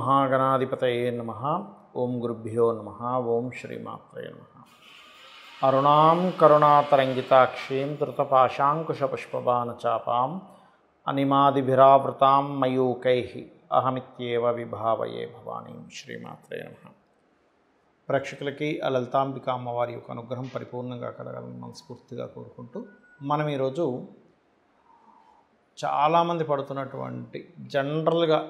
మహాగణాధిపతయే నమః. ఓం గురుభ్యో నమః. ఓం శ్రీమాత్రే నమః. అరుణాం కరుణాతరంగితాక్షీం ధృతపాశాంకుశపుష్పబాణచాపాం అనిమాదిభిరావృతాం మయూకైః అహమిత్యేవ విభావయే భవానీం. శ్రీమాత్రే నమః. ప్రేక్షకులకి ఆ లలితాంబిక అమ్మవారి యొక్క అనుగ్రహం పరిపూర్ణంగా కలగాలని మనస్ఫూర్తిగా కోరుకుంటూ మనం ఈరోజు చాలామంది పడుతున్నటువంటి జనరల్గా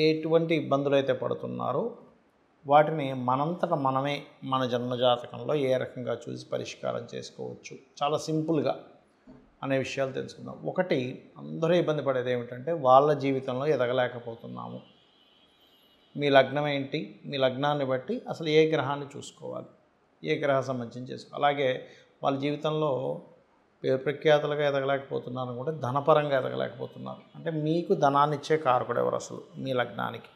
ఎటువంటి ఇబ్బందులు అయితే పడుతున్నారో వాటిని మనంతట మనమే మన జన్మజాతకంలో ఏ రకంగా చూసి పరిష్కారం చేసుకోవచ్చు, చాలా సింపుల్గా అనే విషయాలు తెలుసుకుందాం. ఒకటి, అందరూ ఇబ్బంది పడేది ఏమిటంటే వాళ్ళ జీవితంలో ఎదగలేకపోతున్నాము. మీ లగ్నం ఏంటి, మీ లగ్నాన్ని బట్టి అసలు ఏ గ్రహాన్ని చూసుకోవాలి, ఏ గ్రహ సంబంధించి చేసుకోవాలి. అలాగే వాళ్ళ జీవితంలో పేరు ప్రఖ్యాతులుగా ఎదగలేకపోతున్నారు కూడా ధనపరంగా ఎదగలేకపోతున్నారు. అంటే మీకు ధనాన్ని ఇచ్చే కారకుడు ఎవరు అసలు మీ లగ్నానికి,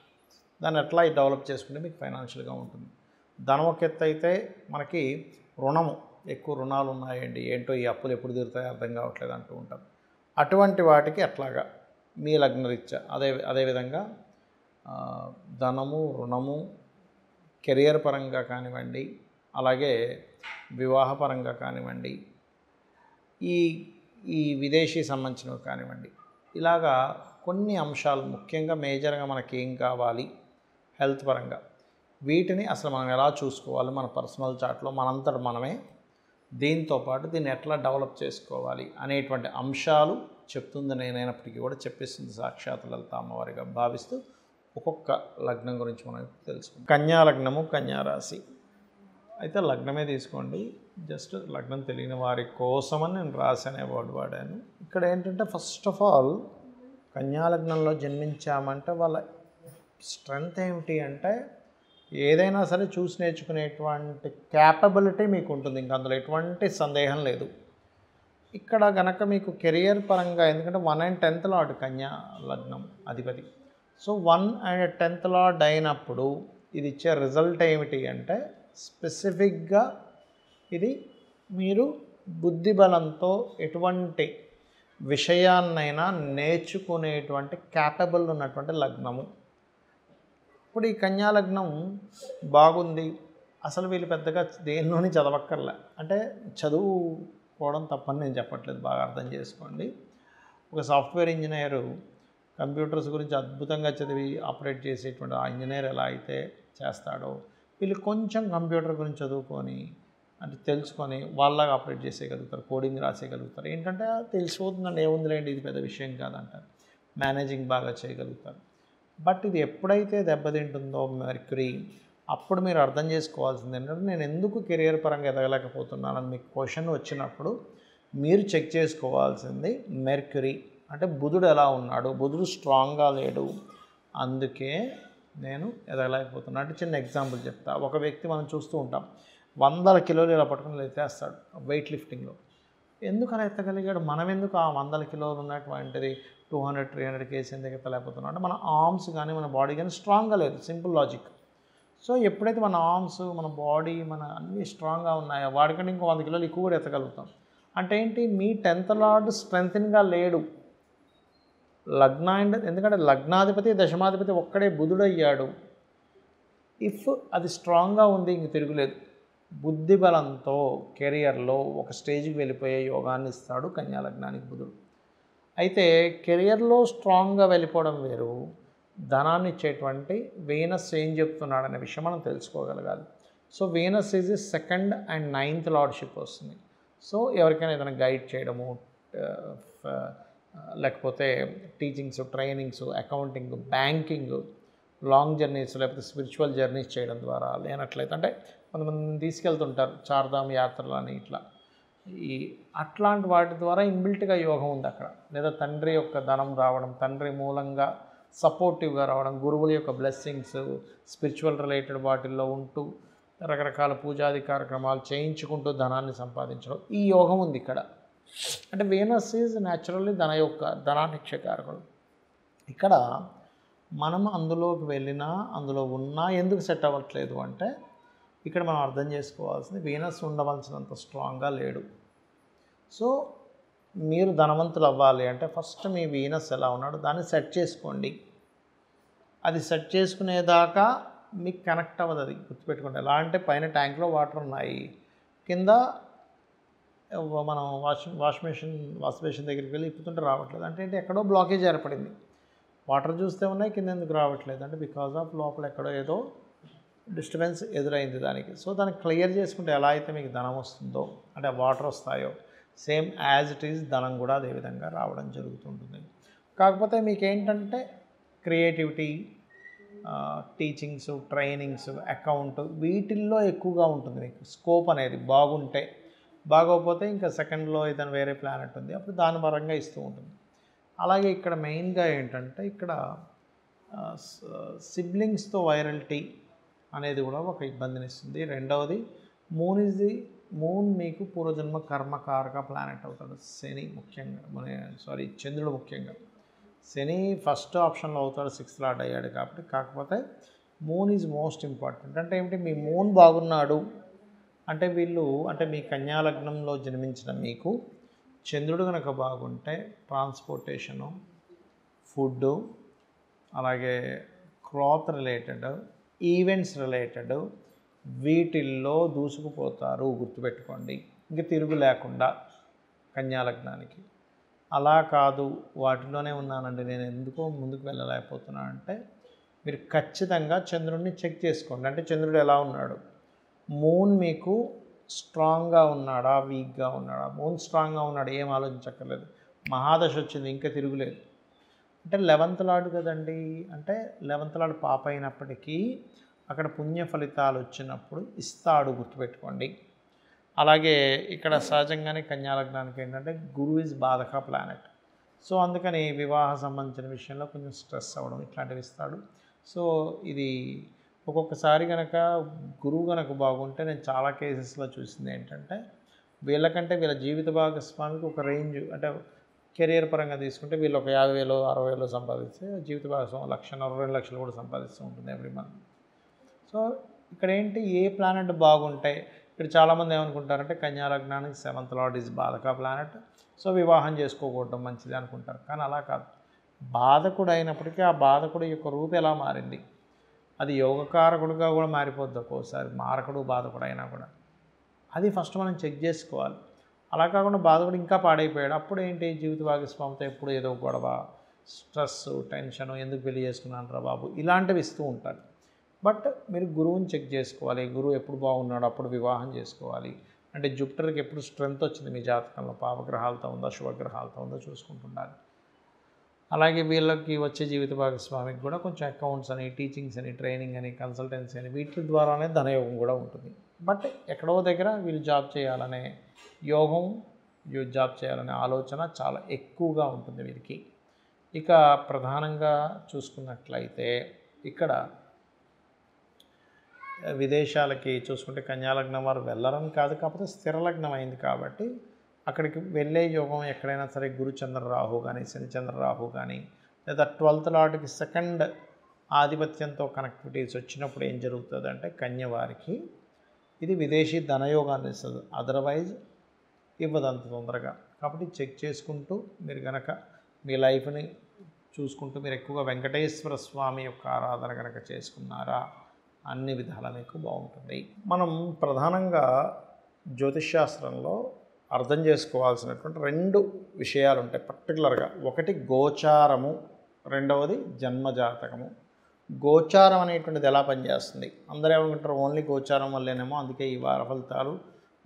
దాన్ని ఎట్లా డెవలప్ చేసుకుంటే మీకు ఫైనాన్షియల్గా ఉంటుంది. ధనం ఒక ఎత్తు అయితే మనకి రుణము, ఎక్కువ రుణాలు ఉన్నాయండి, ఏంటో ఈ అప్పులు ఎప్పుడు తీరుతాయో అర్థం కావట్లేదు అంటూ ఉంటారు. అటువంటి వాటికి ఎట్లాగా మీ లగ్నరీత్యా అదేవిధంగా ధనము, రుణము, కెరియర్ పరంగా కానివ్వండి, అలాగే వివాహపరంగా కానివ్వండి, ఈ విదేశీ సంబంధించినవి కానివ్వండి, ఇలాగా కొన్ని అంశాలు ముఖ్యంగా మేజర్గా మనకి ఏం కావాలి హెల్త్ పరంగా, వీటిని అసలు మనం ఎలా చూసుకోవాలి మన పర్సనల్ చార్ట్లో మనంతట మనమే, దీంతోపాటు దీన్ని ఎట్లా డెవలప్ చేసుకోవాలి అనేటువంటి అంశాలు చెప్తుంది నేనైనప్పటికీ కూడా చెప్పేస్తుంది సాక్షాత్ లలిత అమ్మవారిగా భావిస్తూ ఒక్కొక్క లగ్నం గురించి మనం తెలుసుకుందాం. కన్యా లగ్నము, కన్యా రాశి. అయితే లగ్నమే తీసుకోండి, జస్ట్ లగ్నం తెలియని వారి కోసమని నేను రాశి అనే వర్డ్ వాడాను. ఇక్కడ ఏంటంటే ఫస్ట్ ఆఫ్ ఆల్ కన్యా లగ్నంలో జన్మించామంటే వాళ్ళ స్ట్రెంగ్త్ ఏమిటి అంటే ఏదైనా సరే చూసి నేర్చుకునేటువంటి క్యాపబిలిటీ మీకు ఉంటుంది, ఇంకా అందులో ఎటువంటి సందేహం లేదు. ఇక్కడ గనక మీకు కెరియర్ పరంగా, ఎందుకంటే 1 and 10th లార్డ్ కన్యా లగ్నం అధిపతి, సో 1 and 10th లార్డ్ అయినప్పుడు ఇది ఇచ్చే రిజల్ట్ ఏమిటి అంటే స్పెసిఫిక్గా ఇది మీరు బుద్ధి బలంతో ఎటువంటి విషయాన్నైనా నేర్చుకునేటువంటి క్యాపబుల్ ఉన్నటువంటి లగ్నము. ఇప్పుడు ఈ కన్యా లగ్నం బాగుంది, అసలు వీళ్ళు పెద్దగా దేనిలోని చదవక్కర్లే, అంటే చదువుకోవడం తప్పని నేను చెప్పట్లేదు, బాగా అర్థం చేసుకోండి. ఒక సాఫ్ట్వేర్ ఇంజనీరు కంప్యూటర్స్ గురించి అద్భుతంగా చదివి ఆపరేట్ చేసేటువంటి ఆ ఇంజనీర్ ఎలా అయితే చేస్తాడో, వీళ్ళు కొంచెం కంప్యూటర్ గురించి చదువుకొని అంటే తెలుసుకొని వాళ్ళలాగా ఆపరేట్ చేసేయగలుగుతారు, కోడింగ్ రాసేయగలుగుతారు. ఏంటంటే తెలిసిపోతుందండి, ఏముందిలేండి ఇది పెద్ద విషయం కాదంటారు, మేనేజింగ్ బాగా చేయగలుగుతారు. బట్ ఇది ఎప్పుడైతే దెబ్బతింటుందో మెర్క్యూరీ, అప్పుడు మీరు అర్థం చేసుకోవాల్సింది ఏంటంటే నేను ఎందుకు కెరియర్ పరంగా ఎదగలేకపోతున్నానని మీకు క్వశ్చన్ వచ్చినప్పుడు మీరు చెక్ చేసుకోవాల్సింది మెర్క్యూరీ, అంటే బుధుడు ఎలా ఉన్నాడు, బుధుడు స్ట్రాంగ్గా లేడు, అందుకే నేను ఎదగలేకపోతున్నాను. అంటే చిన్న ఎగ్జాంపుల్ చెప్తా. ఒక వ్యక్తి మనం చూస్తూ ఉంటాం 100 కిలోలు ఇలా పట్టుకుని ఎత్తేస్తాడు వెయిట్ లిఫ్టింగ్లో. ఎందుకు అలా ఎత్తగలిగాడు, మనం ఎందుకు ఆ 100 కిలోలు ఉన్నటువంటిది 200-300 కేజీ ఎందుకు ఎత్తలేకపోతున్నాం అంటే మన ఆర్మ్స్ కానీ మన బాడీ కానీ స్ట్రాంగ్గా లేదు, సింపుల్ లాజిక్. సో ఎప్పుడైతే మన ఆర్మ్స్, మన బాడీ, మన అన్నీ స్ట్రాంగ్గా ఉన్నాయో వాడికంటే ఇంకో 100 కిలోలు ఎక్కువ కూడా ఎత్తగలుగుతాం. అంటే ఏంటి, మీ 10th లార్డ్ స్ట్రెంగ్త్గా లేడు ఎందుకంటే లగ్నాధిపతి దశమాధిపతి ఒక్కడే బుధుడయ్యాడు. ఇఫ్ అది స్ట్రాంగ్గా ఉంది ఇంక తిరుగులేదు, బుద్ధి బలంతో కెరియర్లో ఒక స్టేజ్కి వెళ్ళిపోయే యోగాన్ని ఇస్తాడు కన్యా లగ్నానికి బుధుడు. అయితే కెరియర్లో స్ట్రాంగ్గా వెళ్ళిపోవడం వేరు, ధనాన్ని ఇచ్చేటువంటి వీనస్ ఏం చెప్తున్నాడనే విషయం మనం తెలుసుకోగలగాలి. So Venus is 2nd and 9th lordship వస్తుంది. సో ఎవరికైనా ఏదైనా గైడ్ చేయడము, లేకపోతే teachings, trainings, accounting, banking, long journeys లేకపోతే స్పిరిచువల్ జర్నీస్ చేయడం ద్వారా, లేనట్లయితే అంటే కొంతమంది తీసుకెళ్తుంటారు చార్ధామ్ యాత్రలు అని, ఇట్లా అట్లాంటి వాటి ద్వారా ఇన్బిల్ట్గా యోగం ఉంది అక్కడ. లేదా తండ్రి యొక్క ధనం రావడం, తండ్రి మూలంగా సపోర్టివ్గా రావడం, గురువుల యొక్క బ్లెస్సింగ్స్, స్పిరిచువల్ రిలేటెడ్ వాటిల్లో ఉంటూ రకరకాల పూజాది కార్యక్రమాలు చేయించుకుంటూ ధనాన్ని సంపాదించడం, ఈ యోగం ఉంది ఇక్కడ. అంటే వీనస్ ఈజ్ న్యాచురల్లీ ధనాన్ని ఇచ్చే కారకుడు. ఇక్కడ మనం అందులోకి వెళ్ళినా, అందులో ఉన్నా ఎందుకు సెట్ అవ్వట్లేదు అంటే ఇక్కడ మనం అర్థం చేసుకోవాల్సింది వీనస్ ఉండవలసినంత స్ట్రాంగ్గా లేడు. సో మీరు ధనవంతులు అవ్వాలి అంటే ఫస్ట్ మీ వీనస్ ఎలా ఉన్నాడో దాన్ని సెట్ చేసుకోండి. అది సెట్ చేసుకునేదాకా మీకు కనెక్ట్ అవ్వదు. అది గుర్తుపెట్టుకోండి. ఎలా అంటే పైన ట్యాంక్లో వాటర్ ఉన్నాయి, కింద మనం వాష్ బేసిన్ దగ్గరికి వెళ్ళి ఇప్పుతుంటే రావట్లేదు అంటే ఏంటి, ఎక్కడో బ్లాకేజ్ ఏర్పడింది. వాటర్ చూస్తే ఉన్నాయి, కింద ఎందుకు రావట్లేదు అంటే బికాజ్ ఆఫ్ లోపల ఎక్కడో ఏదో డిస్టర్బెన్స్ ఎదురైంది దానికి. సో దాన్ని క్లియర్ చేసుకుంటే ఎలా అయితే మీకు ధనం వస్తుందో, అంటే వాటర్ వస్తాయో, సేమ్ యాజ్ ఇట్ ఈజ్ ధనం కూడా అదేవిధంగా రావడం జరుగుతుంటుంది. కాకపోతే మీకు ఏంటంటే క్రియేటివిటీ, టీచింగ్స్, ట్రైనింగ్స్, అకౌంట్ వీటిల్లో ఎక్కువగా ఉంటుంది మీకు స్కోప్ అనేది. బాగుంటే, బాగోకపోతే ఇంకా సెకండ్లో ఏదైనా వేరే ప్లానెట్ ఉంది, అప్పుడు దాని పరంగా ఇస్తూ ఉంటుంది. అలాగే ఇక్కడ మెయిన్గా ఏంటంటే ఇక్కడ సిబ్లింగ్స్తో వైరల్టీ అనేది కూడా ఒక ఇబ్బందిని ఇస్తుంది. రెండవది మూన్ మీకు పూర్వజన్మ కర్మకారక ప్లానెట్ అవుతాడు. శని ముఖ్యంగా, చంద్రుడు ముఖ్యంగా. శని ఫస్ట్ ఆప్షన్లో అవుతాడు, 6th లార్డ్ అయ్యాడు కాబట్టి. కాకపోతే మూన్ ఈజ్ మోస్ట్ ఇంపార్టెంట్. అంటే ఏమిటి, మీ మూన్ బాగున్నాడు అంటే అంటే మీ కన్యా లగ్నంలో జన్మించిన మీకు చంద్రుడు కనుక బాగుంటే ట్రాన్స్పోర్టేషను, ఫుడ్డు, అలాగే క్లాత్ రిలేటెడ్, ఈవెంట్స్ రిలేటెడ్ వీటిల్లో దూసుకుపోతారు. గుర్తుపెట్టుకోండి, ఇంక తిరుగు లేకుండా కన్యా లగ్నానికి. అలా కాదు వాటిలోనే ఉన్నానండి, నేను ఎందుకో ముందుకు వెళ్ళలేకపోతున్నాను అంటే మీరు ఖచ్చితంగా చంద్రుడిని చెక్ చేసుకోండి. అంటే చంద్రుడు ఎలా ఉన్నాడు, మూన్ మీకు స్ట్రాంగ్గా ఉన్నాడా, వీక్గా ఉన్నాడా. మూన్ స్ట్రాంగ్గా ఉన్నాడు, ఏం ఆలోచించక్కర్లేదు. మహాదశ వచ్చింది, ఇంకా తిరుగులేదు. అంటే 11th లార్డ్ కదండి, అంటే 11th లార్డ్ పాప అయినప్పటికీ అక్కడ పుణ్య ఫలితాలు వచ్చినప్పుడు ఇస్తాడు, గుర్తుపెట్టుకోండి. అలాగే ఇక్కడ సహజంగానే కన్యాలగ్నానికి ఏంటంటే గురువు ఈజ్ బాధక ప్లానెట్. సో అందుకని వివాహ సంబంధించిన విషయంలో కొంచెం స్ట్రెస్ అవ్వడం ఇట్లాంటివి ఇస్తాడు. సో ఇది ఒక్కొక్కసారి కనుక గురువు కనుక బాగుంటే, నేను చాలా కేసెస్లో చూసింది ఏంటంటే వీళ్ళకంటే వీళ్ళ జీవిత భాగస్వామికి ఒక రేంజ్, అంటే కెరియర్ పరంగా తీసుకుంటే వీళ్ళు ఒక 50,000 60,000 సంపాదిస్తే జీవిత భాగస్వామి 1,00,000 2 లక్షలు కూడా సంపాదిస్తూ ఉంటుంది ఎవ్రీ మంత్. సో ఇక్కడ ఏంటి, ఏ ప్లానెట్ బాగుంటే, ఇక్కడ చాలామంది ఏమనుకుంటారంటే కన్యా లగ్నానికి 7th లార్డ్ ఈజ్ బాధక ప్లానెట్, సో వివాహం చేసుకోకూడదు మంచిది అనుకుంటారు. కానీ అలా కాదు. బాధకుడు అయినప్పటికీ ఆ బాధకుడు యొక్క రూపు ఎలా మారింది, అది యోగకారకుడుగా కూడా మారిపోద్ది ఒక్కోసారి, మారకుడు బాధకుడు అయినా కూడా. అది ఫస్ట్ మనం చెక్ చేసుకోవాలి. అలా కాకుండా బాధకుడు ఇంకా పాడైపోయాడు, అప్పుడు ఏంటి, జీవిత భాగస్వామితో ఎప్పుడు ఏదో గొడవ, స్ట్రెస్, టెన్షన్, ఎందుకు పెళ్లి చేసుకున్నాను రా బాబు, ఇలాంటివి ఇస్తూ ఉంటారు. బట్ మీరు గురువుని చెక్ చేసుకోవాలి. గురువు ఎప్పుడు బాగున్నాడో అప్పుడు వివాహం చేసుకోవాలి. అంటే జూపిటర్కి ఎప్పుడు స్ట్రెంత్ వచ్చింది మీ జాతకంలో, పాపగ్రహాలతో ఉందా శుభగ్రహాలతో ఉందో చూసుకుంటుండాలి. అలాగే వీళ్ళకి వచ్చే జీవిత భాగస్వామికి కూడా కొంచెం అకౌంట్స్ అని, టీచింగ్స్ అని, ట్రైనింగ్ అని, కన్సల్టెన్సీ అని వీటి ద్వారానే ధనయోగం కూడా ఉంటుంది. బట్ ఎక్కడో దగ్గర వీళ్ళు జాబ్ చేయాలనే యోగం, జాబ్ చేయాలనే ఆలోచన చాలా ఎక్కువగా ఉంటుంది వీరికి. ఇక ప్రధానంగా చూసుకున్నట్లయితే ఇక్కడ విదేశాలకి చూసుకుంటే కన్యాలగ్నం వారు వెళ్ళరని కాదు, కాకపోతే స్థిర లగ్నం అయింది కాబట్టి అక్కడికి వెళ్ళే యోగం ఎక్కడైనా సరే గురుచంద్ర రాహు కానీ, శనిచంద్ర రాహు కానీ, లేదా 12th లార్డ్కి 2nd ఆధిపత్యంతో కనెక్టివిటీస్ వచ్చినప్పుడు ఏం జరుగుతుంది అంటే కన్యవారికి ఇది విదేశీ ధనయోగాన్ని ఇస్తుంది. అదర్వైజ్ ఇవ్వదంత తొందరగా. కాబట్టి చెక్ చేసుకుంటూ మీరు కనుక మీ లైఫ్ని చూసుకుంటూ మీరు ఎక్కువగా వెంకటేశ్వర స్వామి యొక్క ఆరాధన కనుక చేసుకున్నారా అన్ని విధాలా మీకు బాగుంటుంది. మనం ప్రధానంగా జ్యోతిష్శాస్త్రంలో అర్థం చేసుకోవాల్సినటువంటి 2 విషయాలు ఉంటాయి పర్టికులర్గా. ఒకటి గోచారము, రెండవది జన్మజాతకము. గోచారం అనేటువంటిది ఎలా పనిచేస్తుంది, అందరూ ఏమనుకుంటారు ఓన్లీ గోచారం వల్లేనేమో, అందుకే ఈ వార ఫలితాలు,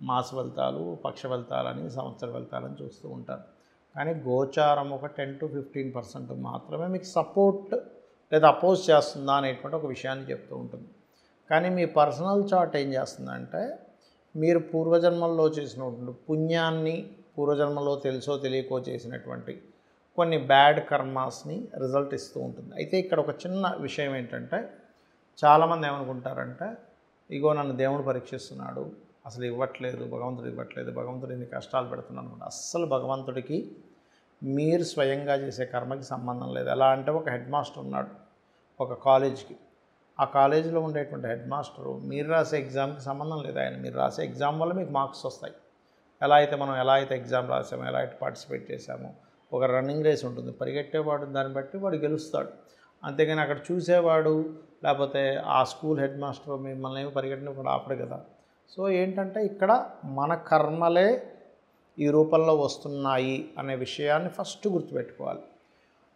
మాస ఫలితాలు, పక్ష ఫలితాలని, సంవత్సర ఫలితాలని చూస్తూ ఉంటారు. కానీ గోచారం ఒక 10 to 15% మాత్రమే మీకు సపోర్ట్ లేదా అపోజ్ చేస్తుందా అనేటువంటి ఒక విషయాన్ని చెప్తూ ఉంటుంది. కానీ మీ పర్సనల్ చార్ట్ ఏం చేస్తుందంటే మీరు పూర్వజన్మల్లో చేసినటువంటి పుణ్యాన్ని, పూర్వజన్మలో తెలుసో తెలియకో చేసినటువంటి కొన్ని బ్యాడ్ కర్మాస్ని రిజల్ట్ ఇస్తూ ఉంటుంది. అయితే ఇక్కడ ఒక చిన్న విషయం ఏంటంటే చాలామంది ఏమనుకుంటారంటే ఇగో నన్ను దేవుడు పరీక్షిస్తున్నాడు, అసలు ఇవ్వట్లేదు, భగవంతుడు ఇవ్వట్లేదు, భగవంతుడు ఇన్ని కష్టాలు పెడుతున్నాను అనుకుంటా. అస్సలు భగవంతుడికి మీరు స్వయంగా చేసే కర్మకి సంబంధం లేదు. ఎలా అంటే ఒక హెడ్ మాస్టర్ ఉన్నాడు ఒక కాలేజ్కి, ఆ కాలేజీలో ఉండేటువంటి హెడ్ మాస్టరు మీరు రాసే ఎగ్జామ్కి సంబంధం లేదు. ఆయన మీరు రాసే ఎగ్జామ్ వల్ల మీకు మార్క్స్ వస్తాయి. ఎలా అయితే ఎగ్జామ్ రాసామో, ఎలా అయితే పార్టిసిపేట్ చేసామో, ఒక రన్నింగ్ రేస్ ఉంటుంది, పరిగెట్టేవాడు దాన్ని బట్టి వాడు గెలుస్తాడు. అంతేగాని అక్కడ చూసేవాడు లేకపోతే ఆ స్కూల్ హెడ్ మాస్టర్ మిమ్మల్ని ఏమి పరిగెట్టినప్పుడు ఆపడు కదా. సో ఏంటంటే ఇక్కడ మన కర్మలే ఈ రూపంలో వస్తున్నాయి అనే విషయాన్ని ఫస్ట్ గుర్తుపెట్టుకోవాలి.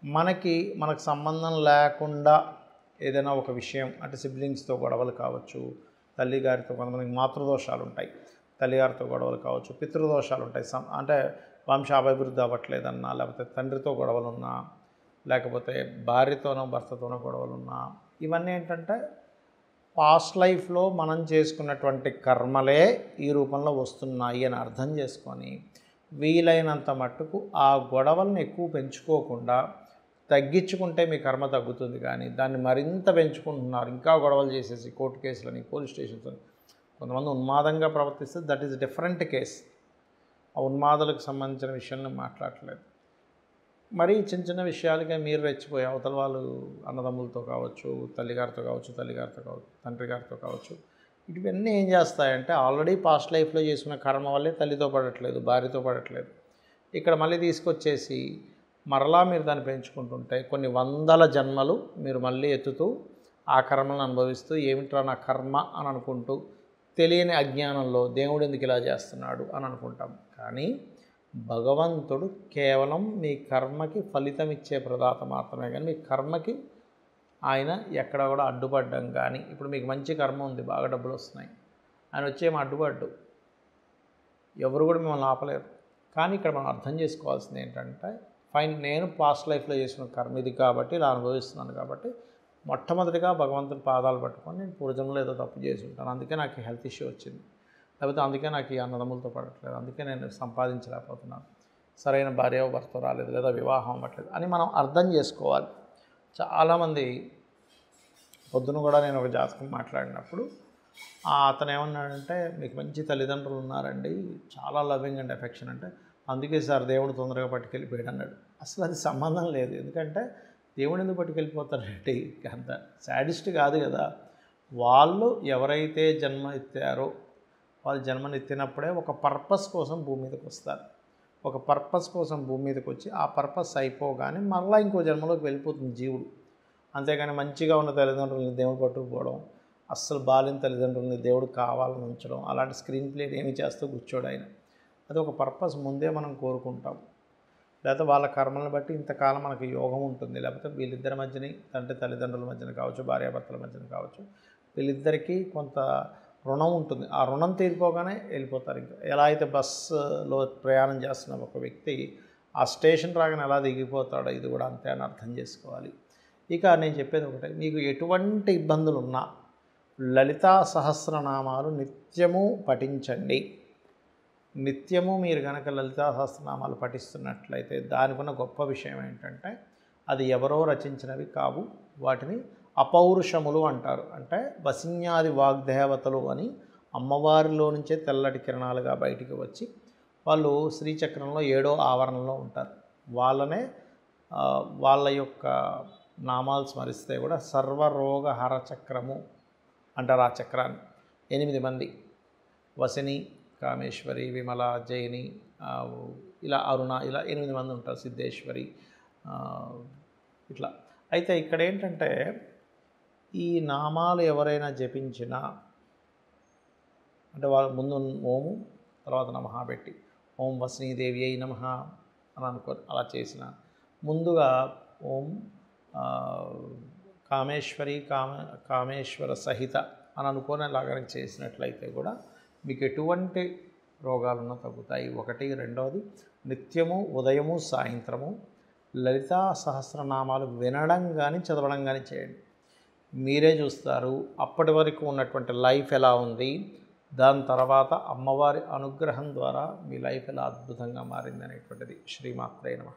మనకు సంబంధం లేకుండా ఏదైనా ఒక విషయం అంటే సిబ్లింగ్స్తో గొడవలు కావచ్చు, తల్లిగారితో కొంతమందికి మాతృదోషాలు ఉంటాయి, తల్లిగారితో గొడవలు కావచ్చు, పితృదోషాలు ఉంటాయి, అంటే వంశాభివృద్ధి అవ్వట్లేదన్నా, లేకపోతే తండ్రితో గొడవలున్నా, లేకపోతే భార్యతోనో భర్తతోనో గొడవలున్నా, ఇవన్నీ ఏంటంటే పాస్ట్ లైఫ్లో మనం చేసుకున్నటువంటి కర్మలే ఈ రూపంలో వస్తున్నాయి అని అర్థం చేసుకొని వీలైనంత మట్టుకు ఆ గొడవలను ఎక్కువ పెంచుకోకుండా తగ్గించుకుంటే మీ కర్మ తగ్గుతుంది. కానీ దాన్ని మరింత పెంచుకుంటున్నారు, ఇంకా గొడవలు చేసేసి కోర్టు కేసులని, పోలీస్ స్టేషన్స్ అని. కొంతమంది ఉన్మాదంగా ప్రవర్తిస్తే దట్ ఈస్ డిఫరెంట్ కేస్. ఆ ఉన్మాదులకు సంబంధించిన విషయాన్ని మాట్లాడట్లేదు. మరీ చిన్న చిన్న విషయాలకే మీరు రెచ్చిపోయి అవతల వాళ్ళు అన్నదమ్ములతో కావచ్చు, తల్లిగారితో కావచ్చు, తండ్రి గారితో కావచ్చు, ఇవన్నీ ఏం చేస్తాయంటే ఆల్రెడీ పాస్ట్ లైఫ్లో చేసుకున్న కర్మ వల్లే తల్లితో పడట్లేదు, భార్యతో పడట్లేదు. ఇక్కడ మళ్ళీ తీసుకొచ్చేసి మరలా మీరు దాన్ని పెంచుకుంటుంటే కొన్ని వందల జన్మలు మీరు మళ్ళీ ఎత్తుతూ ఆ కర్మలను అనుభవిస్తూ ఏమిట్రా నా కర్మ అని అనుకుంటూ తెలియని అజ్ఞానంలో దేవుడు ఎందుకు ఇలా చేస్తున్నాడు అని అనుకుంటాం. కానీ భగవంతుడు కేవలం మీ కర్మకి ఫలితం ఇచ్చే ప్రదాత మాత్రమే. కానీ మీ కర్మకి ఆయన ఎక్కడ కూడా అడ్డుపడ్డం కానీ, ఇప్పుడు మీకు మంచి కర్మ ఉంది, బాగా డబ్బులు వస్తున్నాయి, ఆయన వచ్చేమో అడ్డుపడ్డు, ఎవరు కూడా మిమ్మల్ని ఆపలేరు. కానీ ఇక్కడ మనం అర్థం చేసుకోవాల్సింది ఏంటంటే ఫైన్, నేను పాస్ట్ లైఫ్లో చేసిన కర్మ ఇది కాబట్టి ఇలా అనుభవిస్తున్నాను కాబట్టి మొట్టమొదటిగా భగవంతుని పాదాలు పట్టుకొని నేను పూర్వజన్మలో ఏదో తప్పు చేసి ఉంటాను, అందుకే నాకు హెల్త్ ఇష్యూ వచ్చింది, లేకపోతే అందుకే నాకు ఈ అన్నదమ్ములతో పడట్లేదు, అందుకే నేను సంపాదించలేకపోతున్నాను, సరైన భార్య భర్త రాలేదు, లేదా వివాహం అవ్వట్లేదు అని మనం అర్థం చేసుకోవాలి. చాలామంది పొద్దున కూడా నేను ఒక జాతకం మాట్లాడినప్పుడు అతను ఏమన్నాడంటే మీకు మంచి తల్లిదండ్రులు ఉన్నారండి, చాలా లవింగ్ అండ్ ఎఫెక్షన్, అంటే అందుకే సార్ దేవుడు తొందరగా పట్టుకెళ్ళిపోయాడు అన్నాడు. అసలు అది సంబంధం లేదు. ఎందుకంటే దేవుడు ఎందుకు పట్టుకెళ్ళిపోతారంటే అంత సాడిస్ట్ కాదు కదా. వాళ్ళు ఎవరైతే జన్మ ఎత్తారో వాళ్ళు జన్మనెత్తినప్పుడే ఒక పర్పస్ కోసం భూమి మీదకి వస్తారు. ఒక పర్పస్ కోసం భూమి మీదకి వచ్చి ఆ పర్పస్ అయిపోగానే మళ్ళీ ఇంకో జన్మలోకి వెళ్ళిపోతుంది జీవుడు. అంతేగాని మంచిగా ఉన్న తల్లిదండ్రులని దేవుడు పట్టుకుపోవడం, అస్సలు బాలిన తల్లిదండ్రులని దేవుడు కావాలని ఉంచడం, అలాంటి స్క్రీన్ ప్లేట్ ఏమి చేస్తూ కూర్చోడు ఆయన. అది ఒక పర్పస్ ముందే మనం కోరుకుంటాం. లేకపోతే వాళ్ళ కర్మలను బట్టి ఇంతకాలం మనకు యోగం ఉంటుంది, లేకపోతే వీళ్ళిద్దరి మధ్యని అంటే తల్లిదండ్రుల మధ్యన కావచ్చు, భార్యాభర్తల మధ్యన కావచ్చు, వీళ్ళిద్దరికీ కొంత రుణం ఉంటుంది. ఆ రుణం తీరిపోగానే వెళ్ళిపోతారు. ఇంకా ఎలా అయితే బస్సులో ప్రయాణం చేస్తున్న ఒక వ్యక్తి ఆ స్టేషన్ రాగానే ఎలా దిగిపోతాడో ఇది కూడా అంతే అని అర్థం చేసుకోవాలి. ఇక నేను చెప్పేది ఒకటే, మీకు ఎటువంటి ఇబ్బందులు ఉన్నా లలితా సహస్రనామాలు నిత్యము పఠించండి. నిత్యము మీరు కనుక లలితా సహస్రనామాలు పఠిస్తున్నట్లయితే దానికి ఉన్న గొప్ప విషయం ఏంటంటే అది ఎవరో రచించినవి కావు, వాటిని అపౌరుషములు అంటారు. అంటే వసిన్యాది వాగ్దేవతలు అని అమ్మవారిలో నుంచే తెల్లటి కిరణాలుగా బయటికి వచ్చి వాళ్ళు శ్రీచక్రంలో 7వ ఆవరణలో ఉంటారు. వాళ్ళ యొక్క నామాలు స్మరిస్తే కూడా సర్వరోగహర చక్రము అంటారు. ఆ చక్రాన్ని 8 మంది, వసిని, కామేశ్వరి, విమల, జైని, ఇలా అరుణ, ఇలా 8 మంది ఉంటారు, సిద్ధేశ్వరి, ఇట్లా. అయితే ఇక్కడ ఏంటంటే ఈ నామాలు ఎవరైనా జపించినా అంటే వాళ్ళ ముందు ఓము తర్వాత నమః పెట్టి ఓం వసినీదేవి అయి నమః అని అనుకో, అలా చేసిన ముందుగా ఓం కామేశ్వర సహిత అని అనుకోని అలాగని చేసినట్లయితే కూడా మీకు ఎటువంటి రోగాలున్నా తగ్గుతాయి. ఒకటి. రెండవది, నిత్యము ఉదయము సాయంత్రము లలితా సహస్రనామాలు వినడం కానీ చదవడం కానీ చేయండి. మీరే చూస్తారు అప్పటి వరకు ఉన్నటువంటి లైఫ్ ఎలా ఉంది, దాని తర్వాత అమ్మవారి అనుగ్రహం ద్వారా మీ లైఫ్ ఎలా అద్భుతంగా మారింది అనేటువంటిది. శ్రీమాత్రే నమః.